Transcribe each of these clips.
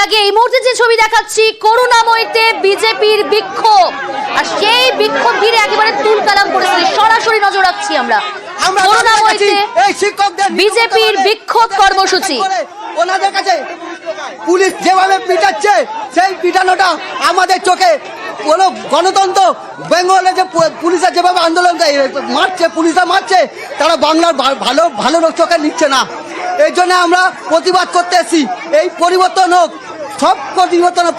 আগে এই মুহূর্তে যে ছবি দেখাচ্ছি করুণাময়ীতে বিজেপির বিক্ষোভ, আর সেই বিক্ষোভ ঘিরে একেবারে তুলকালাম পরিস্থিতি। সরাসরি নজর রাখছি আমরা করুণাময়ীতে বিজেপির বিক্ষোভ কর্মসূচি। ওনাদের কাছে পুলিশ যেভাবে পিটাচ্ছে, সেই পিটানোটা আমাদের চোখে কোনো গণতন্ত্র বেঙ্গলে যে পুলিশের যেভাবে আন্দোলন মারছে, পুলিশরা মারছে, তারা বাংলার ভালো ভালো চোখে নিচ্ছে না। এই জন্য আমরা প্রতিবাদ করতে এসেছি। এই পরিবর্তন হোক, সব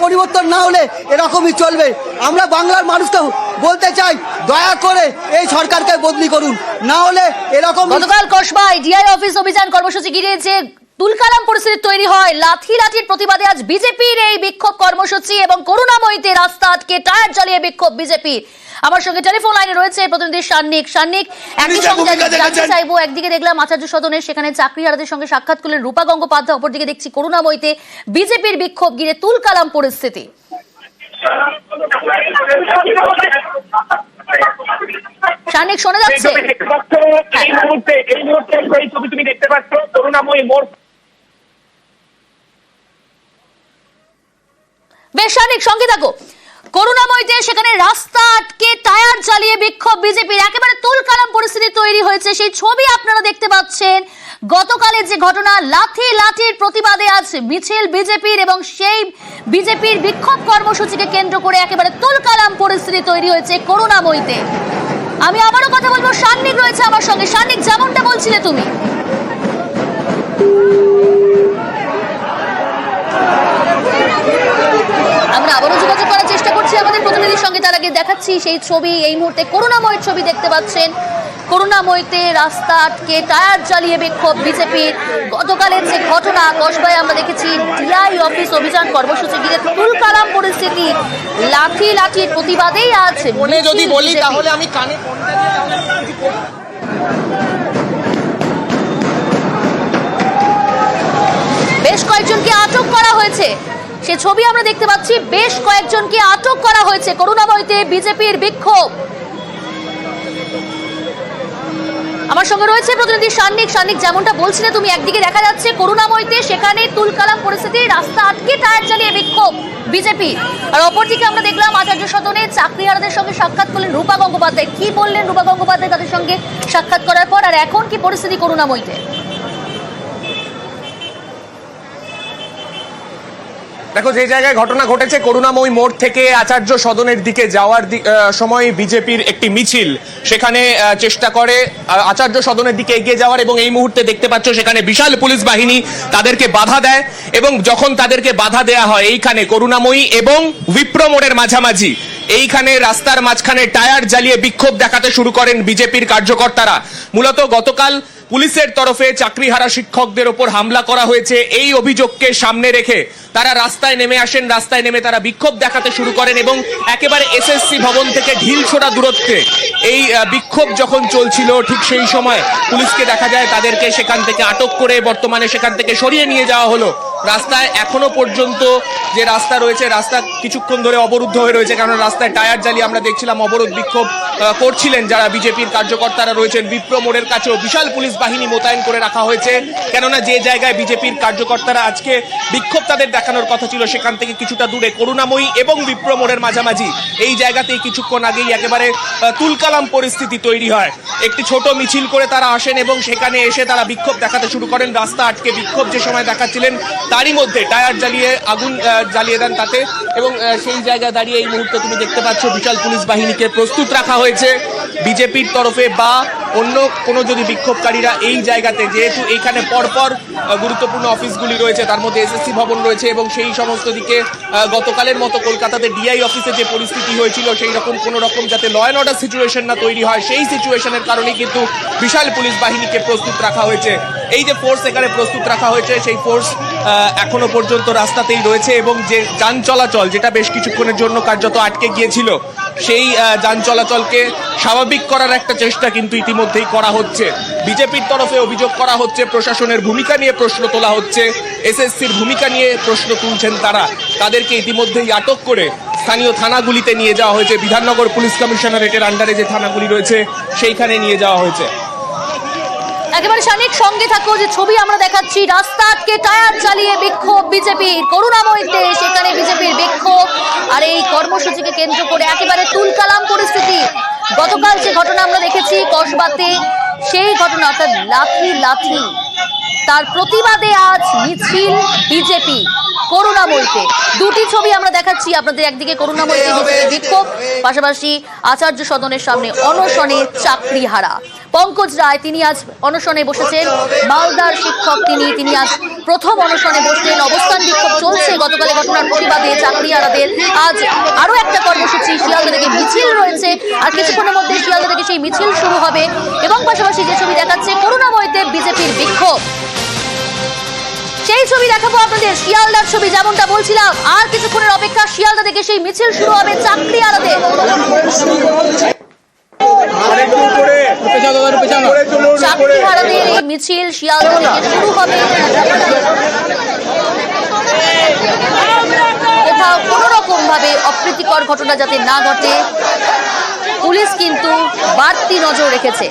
পরিবর্তন না হলে এরকমই চলবে। আমরা বাংলার মানুষকে বলতে চাই, দয়া করে এই সরকারকে বদলি করুন, না হলে এরকম। গতকাল কসবায় ডিআই অফিস অভিযান কর্মসূচি ঘিরে যে তুলকালাম পরিস্থিতি তৈরি হয়, লাঠির প্রতিবাদে আজ বিজেপির এই বিক্ষোভ কর্মসূচি এবং করুণাময়ীতে রাস্তা আটকে টায়ার জ্বালিয়ে বিক্ষোভ বিজেপি। আমার সঙ্গে টেলিফোন লাইনে রয়েছে প্রতিনিধি সান্নিক। একই সঙ্গে জানতে চাইবো, একদিকে দেখলাম আচার্য সদনের সেখানে চাকরিহারাদের সঙ্গে সাক্ষাৎ করলেন রূপা গঙ্গোপাধ্যায়, অপরদিকে দেখছি করুণাময়ীতে বিজেপির বিক্ষোভ ঘিরে তুলকালাম পরিস্থিতি। সান্নিক শোনা যাচ্ছে? এই মুহূর্তে এই ছবি তুমি দেখতে পাচ্ছ করুণাময়ী মোড়। বেশ সান্নিক, সঙ্গে থাকো। করুণাময়ীতে সেখানে রাস্তা আটকে টায়ার জ্বালিয়ে বিক্ষোভ বিজেপির, একেবারে তুলকালাম পরিস্থিতি তৈরি হয়েছে। সেই ছবি আপনারা দেখতে পাচ্ছেন। গতকালের যে ঘটনা, লাঠির প্রতিবাদে আজ মিছিল বিজেপির এবং সেই বিজেপির বিক্ষোভ কর্মসূচিকে কেন্দ্র করে একেবারে তুলকালাম পরিস্থিতি তৈরি হয়েছে করুণাময়ীতে। আমি আবারও কথা বলবো, সান্নিক রয়েছে আমার সঙ্গে। সান্নিক, যেমনটা বলছিলে তুমি, আমরা আবারও যোগাযোগ করার চেষ্টা করছি আমাদের প্রতিনিধির সঙ্গে। তার আগে দেখাচ্ছি সেই ছবি। এই মুহূর্তে করুণাময়ীর ছবি দেখতে পাচ্ছেন। করুণাময়ীতে রাস্তা আটকে টায়ার জ্বালিয়ে বিক্ষোভ বিজেপির। গতকালের যে ঘটনা কসবায় আমরা দেখেছি ডিআই অফিস অভিযান কর্মসূচি ঘিরে তুলকালাম পরিস্থিতি, লাঠির প্রতিবাদেই আজ যদি বলি তাহলে আমি কানে বেশ কয়েকজনকে আটক করা হয়েছে। সে ছবি আমরা দেখতে পাচ্ছি, বেশ কয়েকজনকে আটক করা হয়েছে করুণাময়ীতে বিজেপির বিক্ষোভ। আমার সঙ্গে রয়েছে প্রতিনিধি সান্নিক। যেমনটা বলছিলে তুমি, একদিকে দেখা যাচ্ছে করুণাময়ীতে সেখানে তুলকালাম পরিস্থিতি, রাস্তা আটকে টায়ার জ্বালিয়ে বিক্ষোভ বিজেপি, আর অপরদিকে আমরা দেখলাম আচার্য সদনে চাকরিহারাদের সঙ্গে সাক্ষাৎ করলেন রূপা গঙ্গোপাধ্যায়। কি বললেন রূপা গঙ্গোপাধ্যায় তাদের সঙ্গে সাক্ষাৎ করার পর, আর এখন কি পরিস্থিতি করুণাময়ীতে? দেখো, যে জায়গায় ঘটনা ঘটেছে করুণাময়ী মোড় থেকে আচার্য সদনের দিকে যাওয়ার সময় বিজেপির একটি মিছিল সেখানে চেষ্টা করে আচার্য সদনের দিকে এগিয়ে যাওয়ার, এবং এই মুহূর্তে দেখতে পাচ্ছ সেখানে বিশাল পুলিশ বাহিনী তাদেরকে বাধা দেয়। এবং যখন তাদেরকে বাধা দেয়া হয়, এইখানে করুণাময়ী এবং উইপ্রো মোড়ের মাঝামাঝি এইখানে রাস্তার মাঝখানে টায়ার জ্বালিয়ে বিক্ষোভ দেখাতে শুরু করেন বিজেপির কার্যকর্তারা। মূলত গতকাল পুলিশের তরফে চাকরিহারা শিক্ষকদের ওপর হামলা করা হয়েছে, এই অভিযোগকে সামনে রেখে তারা রাস্তায় নেমে আসেন। রাস্তায় নেমে তারা বিক্ষোভ দেখাতে শুরু করেন এবং একেবারে এসএসসি ভবন থেকে ঢিলছোড়া দূরত্বে এই বিক্ষোভ যখন চলছিল, ঠিক সেই সময় পুলিশকে দেখা যায় তাদেরকে সেখান থেকে আটক করে বর্তমানে সেখান থেকে সরিয়ে নিয়ে যাওয়া হলো। রাস্তায় এখনো পর্যন্ত যে রাস্তা রয়েছে, রাস্তা কিছুক্ষণ ধরে অবরুদ্ধ হয়ে রয়েছে, কারণ রাস্তায় টায়ার জ্বালিয়ে আমরা দেখছিলাম অবরোধ বিক্ষোভ করছিলেন যারা বিজেপির কার্যকর্তারা রয়েছেন। উইপ্রো মোড়ের কাছেও বিশাল পুলিশ বাহিনী মোতায়েন করে রাখা হয়েছে, কেননা যে জায়গায় বিজেপির কার্যকর্তারা আজকে বিক্ষোভ তাদের দেখানোর কথা ছিল সেখান থেকে কিছুটা দূরে করুণাময়ী এবং উইপ্রো মোড়ের মাঝামাঝি এই জায়গাতেই কিছুক্ষণ আগেই একেবারে তুলকালাম পরিস্থিতি তৈরি হয়। একটি ছোট মিছিল করে তারা আসেন এবং সেখানে এসে তারা বিক্ষোভ দেখাতে শুরু করেন। রাস্তা আটকে বিক্ষোভ যে সময় দেখাচ্ছিলেন তারই মধ্যে টায়ার জ্বালিয়ে আগুন জ্বালিয়ে দেন তাতে, এবং সেই জায়গায় দাঁড়িয়ে এই মুহূর্তে তুমি দেখতে পাচ্ছ বিশাল পুলিশ বাহিনীকে প্রস্তুত রাখা হয়েছে বিজেপির তরফে বা অন্য কোনো যদি বিক্ষোভকারীরা এই জায়গাতে, যেহেতু এইখানে পরপর গুরুত্বপূর্ণ অফিসগুলি রয়েছে, তার মধ্যে এসএসসি ভবন রয়েছে এবং সেই সমস্ত দিকে গতকালের মতো কলকাতাতে ডিআই অফিসে যে পরিস্থিতি হয়েছিল সেই রকম কোনো রকম যাতে ল অ্যান্ড অর্ডার সিচুয়েশন না তৈরি হয়, সেই সিচুয়েশনের কারণেই কিন্তু বিশাল পুলিশ বাহিনীকে প্রস্তুত রাখা হয়েছে। এই যে ফোর্স এখানে প্রস্তুত রাখা হয়েছে, সেই ফোর্স এখনো পর্যন্ত রাস্তাতেই রয়েছে এবং যে যান চলাচল যেটা বেশ কিছুক্ষণের জন্য কার্যত আটকে গিয়েছিল, সেই যান চলাচলকে স্বাভাবিক করার একটা চেষ্টা কিন্তু ইতিমধ্যেই করা হচ্ছে। বিজেপির তরফে অভিযোগ করা হচ্ছে প্রশাসনের ভূমিকা নিয়ে প্রশ্ন তোলা হচ্ছে, এসএসসির ভূমিকা নিয়ে প্রশ্ন তুলছেন তারা। তাদেরকে ইতিমধ্যেই আটক করে স্থানীয় থানাগুলিতে নিয়ে যাওয়া হয়েছে। বিধাননগর পুলিশ কমিশনারেটের আন্ডারে যে থানাগুলি রয়েছে সেইখানে নিয়ে যাওয়া হয়েছে। একেবারে শানিক সঙ্গে থাকো, যে ছবি আমরা দেখাচ্ছি, রাস্তা আটকে টায়ার চালিয়ে বিক্ষোভ বিজেপির করুণাময়ীতে, সেখানে বিজেপির বিক্ষোভ আর এই কর্মসূচিকে কেন্দ্র করে একেবারে তুলকালাম পরিস্থিতি। গতকাল যে ঘটনা আমরা দেখেছি কসবাতে, সেই ঘটনা অর্থাৎ লাঠি তার প্রতিবাদে আজ মিছিল বিজেপি করুণাময়ীতে। দুটি ছবি আমরা দেখাচ্ছি আপনাদের, একদিকে করুণাময়ীতে বিজেপির বিক্ষোভ, পাশাপাশি আচার্য সদনের সামনে অনশনে চাকরিহারা পঙ্কজ রায়, তিনি আজ অনশনে বসেছেন। মালদার শিক্ষক তিনি আজ প্রথম অনশনে বসলেন। অবস্থান বিক্ষোভ চলছে গতকালের ঘটনার প্রতিবাদে চাকরিহারাদের। আজ আরো একটা কর্মসূচি শিয়ালদা থেকে মিছিল রয়েছে, আর কিছুক্ষণের মধ্যে শিয়ালদা থেকে সেই মিছিল শুরু হবে। এবং পাশাপাশি যে ছবি দেখাচ্ছে করুণাময়ীতে বিজেপির বিক্ষোভ, সেই ছবি দেখাবো আপনাদের, শিয়ালদার ছবি যেমনটা বলছিলাম। আর কিছুক্ষণের অপেক্ষা, শিয়ালদা থেকে সেই মিছিল শুরু হবে চাকরিহারাদের। চাকরিহারাদের এই মিছিল শিয়ালদা থেকে শুরু হবে। কোথাও কোনো রকম ভাবে অপ্রীতিকর ঘটনা যাতে না ঘটে, পুলিশ কিন্তু বাড়তি নজর রেখেছে।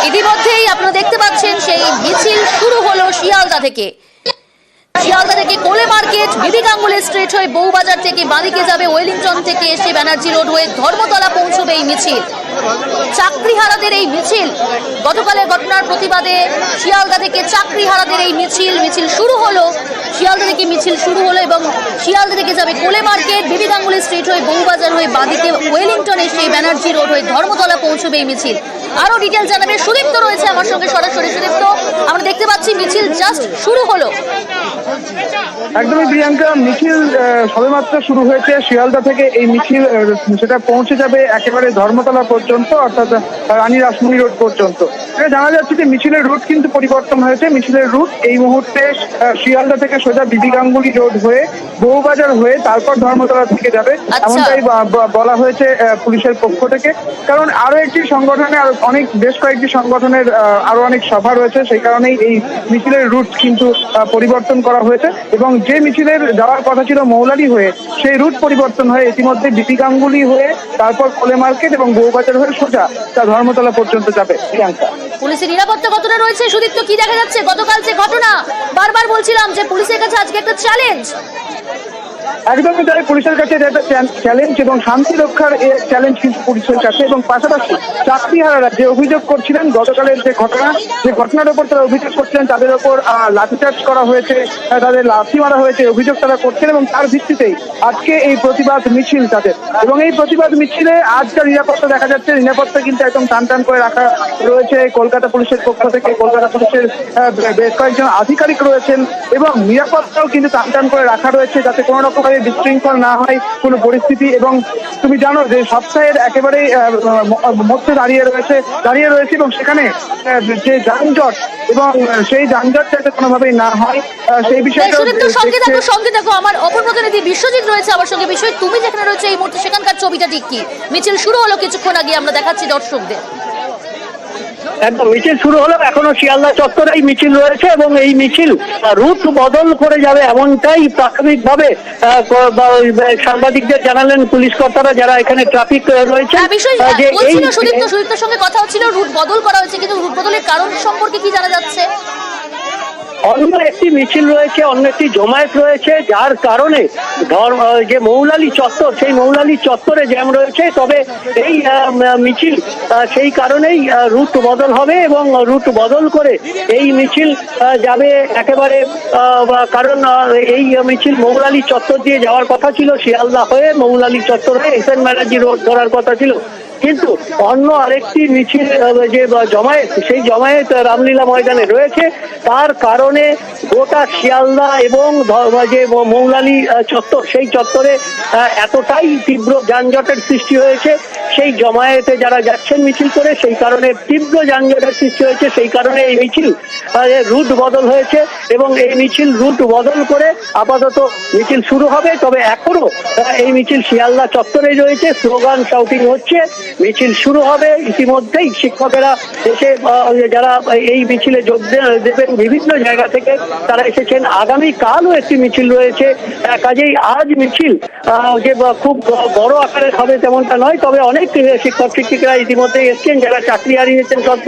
ইতিমধ্যেই আপনারা দেখতে পাচ্ছেন সেই মিছিল শুরু হলো শিয়ালদা থেকে। শিয়ালদা থেকে কোলে মার্কেট, বিবি গাঙ্গুলি স্ট্রিট হয়ে বউবাজার থেকে বাঁদিকে যাবে, ওয়েলিংটন থেকে এসে ব্যানার্জি রোড হয়ে ধর্মতলা পৌঁছবে এই মিছিল। চাকরিহারাদের এই মিছিল, গতকালের ঘটনার প্রতিবাদে শিয়ালদা থেকে চাকরিহারাদের এই মিছিল শুরু হলো। শিয়ালদা থেকে মিছিল শুরু হলো এবং শিয়ালদা থেকে যাবে কোলে মার্কেট, বিবি গাঙ্গুলি স্ট্রিট হয়ে বউবাজার হয়ে বাঁদিকে ওয়েলিংটন এসে ব্যানার্জি রোড হয়ে ধর্মতলা পৌঁছবে এই মিছিল। আরো ডিটেল জানাবে সুদীপ্ত রয়েছে আমার সঙ্গে সরাসরি। সুদীপ্ত, আমরা দেখতে পাচ্ছি মিছিল জাস্ট শুরু হলো। একদমই প্রিয়াঙ্কা, মিছিল সবেমাত্র শুরু হয়েছে শিয়ালদা থেকে। এই মিছিল সেটা পৌঁছে যাবে একেবারে ধর্মতলা পর্যন্ত, অর্থাৎ রানী রাসমণি রোড পর্যন্ত। এটা জানা যাচ্ছে যে মিছিলের রুট কিন্তু পরিবর্তন হয়েছে। মিছিলের রুট এই মুহূর্তে শিয়ালদা থেকে সোজা বিবি গাঙ্গুলি রোড হয়ে বউবাজার হয়ে তারপর ধর্মতলা থেকে যাবে, এমনটাই বলা হয়েছে পুলিশের পক্ষ থেকে। কারণ আরো একটি সংগঠনে, বেশ কয়েকটি সংগঠনের আরো অনেক সভা রয়েছে, সেই কারণেই এই মিছিলের রুট কিন্তু পরিবর্তন করা হয়েছে। এবং যে মিছিলের যাওয়ার কথা ছিল মৌলালি হয়ে, সেই রুট পরিবর্তন হয়ে ইতিমধ্যে বিবি গাঙ্গুলি হয়ে তারপর কোলে মার্কেট এবং বউবাজার হয়ে সোজা তা ধর্মতলা পর্যন্ত যাবে। প্রিয়াঙ্কা, পুলিশের নিরাপত্তা কতটা রয়েছে সুদীপ্ত, কি দেখা যাচ্ছে? গতকাল যে ঘটনা, বারবার বলছিলাম যে পুলিশের কাছে আজকে একটা চ্যালেঞ্জ। একদমই তাই, পুলিশের কাছে এটা চ্যালেঞ্জ এবং শান্তি রক্ষার চ্যালেঞ্জ কিন্তু পুলিশের কাছে। এবং পাশাপাশি চাকরিহারারা যে অভিযোগ করছিলেন গতকালের যে ঘটনার উপর তারা অভিযোগ করছিলেন, তাদের উপর লাঠিচার্জ করা হয়েছে, তাদের লাথি মারা হয়েছে, অভিযোগ তারা করছেন। এবং তার ভিত্তিতেই আজকে এই প্রতিবাদ মিছিল তাদের। এবং এই প্রতিবাদ মিছিলে আজকাল নিরাপত্তা দেখা যাচ্ছে, নিরাপত্তা কিন্তু একদম টান করে রাখা রয়েছে কলকাতা পুলিশের পক্ষ থেকে। কলকাতা পুলিশের বেশ কয়েকজন আধিকারিক রয়েছেন এবং নিরাপত্তাও কিন্তু টান করে রাখা রয়েছে, যাতে কোনো রকম বিশৃঙ্খল না হয় কোনো পরিস্থিতি। এবং তুমি জানো যে সপ্তাহের একেবারে মধ্যে দাঁড়িয়ে রয়েছে এবং সেখানে যে যানজট, এবং সেই যানজট যাতে কোনোভাবেই না হয় সেই বিষয়টা। সঙ্গে থাকো, আমার অপর প্রতিনিধি বিশ্বজিৎ রয়েছে আমার সঙ্গে। বিষয়, তুমি যেখানে রয়েছে এই মুহূর্তে, সেখানকার ছবিটা ঠিক কি? মিছিল শুরু হলো কিছুক্ষণ আগে, আমরা দেখাচ্ছি দর্শকদের। একদম মিছিল শুরু হলো, এখনো শিয়ালদা চত্বরেই মিছিল রয়েছে এবং এই মিছিল রুট বদল করে যাবে এমনটাই প্রাথমিকভাবে সাংবাদিকদের জানালেন পুলিশ কর্তারা যারা এখানে ট্রাফিক রয়েছে। সুদীপ্তর সঙ্গে কথা হচ্ছিল, রুট বদল করা হয়েছে, কিন্তু রুট বদলের কারণ সম্পর্কে কি জানা যাচ্ছে? অন্য একটি মিছিল রয়েছে, অন্য একটি জমায়েত রয়েছে, যার কারণে যে মৌলালি চত্বর, সেই মৌলালি চত্বরে জ্যাম রয়েছে। তবে এই মিছিল সেই কারণেই রুট বদল হবে এবং রুট বদল করে এই মিছিল যাবে একেবারে, কারণ এই মিছিল মৌলালি চত্বর দিয়ে যাওয়ার কথা ছিল, শিয়ালদা হয়ে মৌলালি চত্বর হয়ে এসএন ব্যানার্জি রোড ধরার কথা ছিল। কিন্তু অন্য আরেকটি মিছিল যে জমায়েত, সেই জমায়েত রামলীলা ময়দানে রয়েছে। তার কারণে গোটা শিয়ালদা এবং যে মৌলালি চত্বর, সেই চত্বরে এতটাই তীব্র যানজটের সৃষ্টি হয়েছে। সেই জমায়েতে যারা যাচ্ছেন মিছিল করে, সেই কারণে তীব্র যানজটের সৃষ্টি হয়েছে। সেই কারণে এই মিছিল রুট বদল হয়েছে এবং এই মিছিল রুট বদল করে আপাতত মিছিল শুরু হবে। তবে এখনো এই মিছিল শিয়ালদা চত্বরেই রয়েছে, স্লোগান শাউটিং হচ্ছে, মিছিল শুরু হবে। ইতিমধ্যেই শিক্ষকেরা এসে যারা এই মিছিলে যোগ দেবেন বিভিন্ন জায়গা থেকে তারা এসেছেন। আগামীকালও একটি মিছিল রয়েছে, কাজেই আজ মিছিল যে খুব বড় আকারের হবে তেমনটা নয়, তবে অনেক শিক্ষক শিক্ষিকারা ইতিমধ্যে এসছেন যারা চাকরি হারিয়েছেন সদ্য,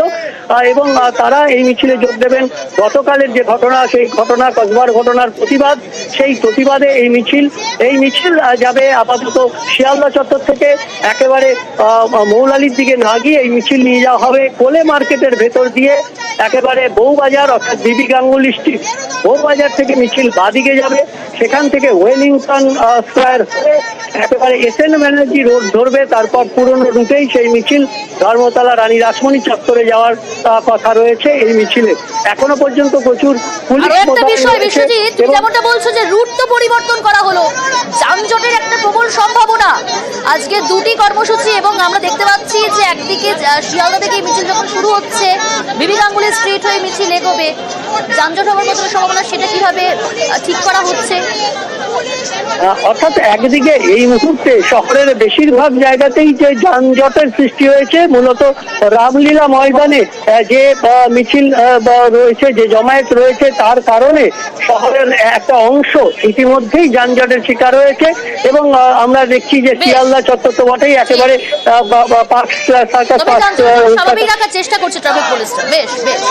এবং তারা এই মিছিলে যোগ দেবেন। গতকালের যে ঘটনা, সেই ঘটনা কসবার ঘটনার প্রতিবাদ, সেই প্রতিবাদে এই মিছিল যাবে আপাতত শিয়ালদা চত্বর থেকে একেবারে মৌলালির দিকে না গিয়ে এই মিছিল নিয়ে যাওয়া হবে কোলে মার্কেটের ভেতর দিয়ে একেবারে বউবাজার অর্থাৎ বিবি গাঙ্গুলি স্ট্রিট। বউবাজার থেকে মিছিল বাদিকে যাবে, সেখান থেকে ওয়েলিংটন স্কোয়ার হয়ে একেবারে এসএন ব্যানার্জি রোড ধরবে, তারপর পুরনো রুটেই সেই মিছিল ধর্মতলা রানী রাসমণি চত্বরে যাওয়ার কথা রয়েছে এই মিছিলে। এখনো পর্যন্ত প্রচুর পুলিশ আরো একটা মোতায়েন বিষয় রয়েছে বিশ্বজিৎ, তুমি এবং যেমনটা বলছো যে রুট তো পরিবর্তন করা হলো, যানজটের একটা প্রবল সম্ভাবনা। আজকে দুটি কর্মসূচি এবং আমরা দেখতে পাচ্ছি যে একদিকে শিয়ালদা থেকে মিছিল যখন শুরু হচ্ছে বিবি গাঙ্গুলি স্ট্রিট হয়ে মিছিল এগোবে, যানজট হওয়ার মতো সম্ভাবনা, সেটা কিভাবে ঠিক করা হচ্ছে? অর্থাৎ একদিকে এই মুহূর্তে শহরের বেশিরভাগ জায়গাতেই যে যানজটের সৃষ্টি হয়েছে মূলত রামলীলা ময়দানে যে মিছিল রয়েছে, যে জমায়েত রয়েছে, তার কারণে শহরের একটা অংশ ইতিমধ্যেই যানজটের শিকার হয়েছে। এবং আমরা দেখছি যে শিয়ালদা চত্বর তো বটেই, একেবারে পার্ক সার্কাস স্বাভাবিক রাখার চেষ্টা করছে ট্রাফিক পুলিশরা। বেশ বেশ